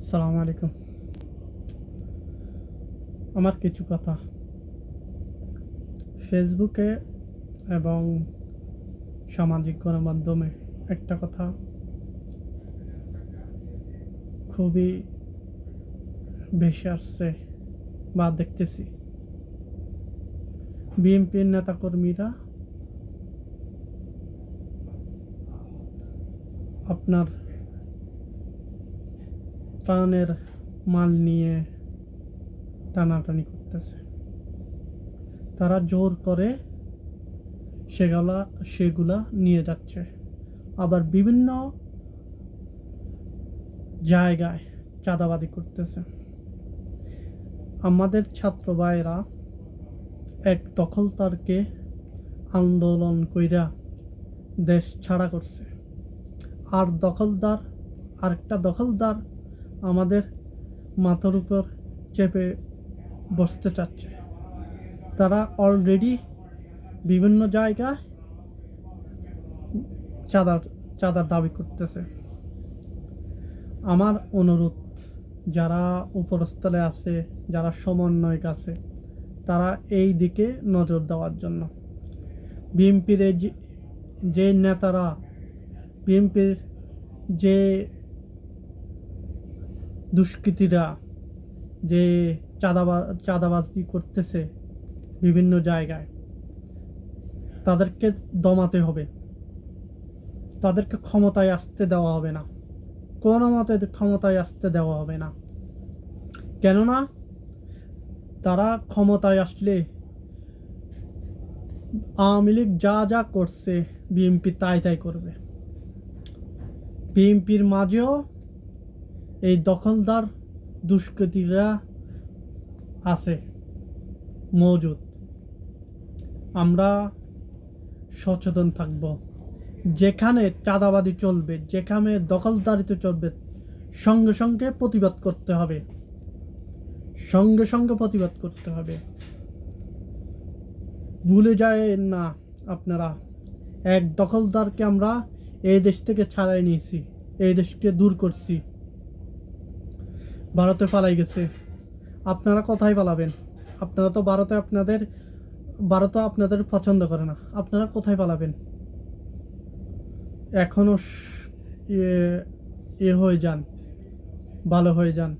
আসসালামু আলাইকুম। আমার কিছু কথা ফেসবুকে এবং সামাজিক গণমাধ্যমে একটা কথা খুবই ভেসে আসছে বা দেখতেছি। বিএনপির নেতাকর্মীরা আপনার ত্রাণের মাল নিয়ে টানাটানি করতেছে। তারা জোর করে সেগুলা নিয়ে যাচ্ছে। আবার বিভিন্ন জায়গায় চাঁদাবাজি করতেছে। আমাদের ছাত্র ভাইরা এক দখলদারকে আন্দোলন কইরা দেশ ছাড়া করছে। আরেকটা দখলদার আমাদের মাথার উপর চেপে বসতে চাচ্ছে। তারা অলরেডি বিভিন্ন জায়গায় চাঁদার দাবি করতেছে। আমার অনুরোধ, যারা উপরস্থলে আছে, যারা সমন্বয়ক আছে, তারা এই দিকে নজর দেওয়ার জন্য। বিএনপির যে নেতারা, বিএনপির যে দুষ্কৃতীরা যে চাঁদাবাজি করতেছে বিভিন্ন জায়গায়, তাদেরকে দমাতে হবে। তাদেরকে ক্ষমতায় আসতে দেওয়া হবে না, কোনো মতে ক্ষমতায় আসতে দেওয়া হবে না। কেননা তারা ক্ষমতায় আসলে আওয়ামী লীগ যা যা করছে বিএনপি তাই করবে। বিএনপির মাঝেও এই দখলদার দুষ্কৃতীরা আছে মজুদ। আমরা সচেতন থাকব। যেখানে চাঁদাবাজি চলবে, যেখানে দখলদারিতে চলবে, সঙ্গে সঙ্গে প্রতিবাদ করতে হবে। ভুলে যায় না আপনারা, এক দখলদারকে আমরা এই দেশ থেকে ছাড়াই নিয়েছি, এই দেশকে দূর করছি, ভারতে পালাই গেছে। আপনারা কোথায় পালাবেন? আপনারা তো ভারত আপনাদের পছন্দ করে না। আপনারা কোথায় পালাবেন? এখনো হয়ে যান, ভালো হয়ে যান।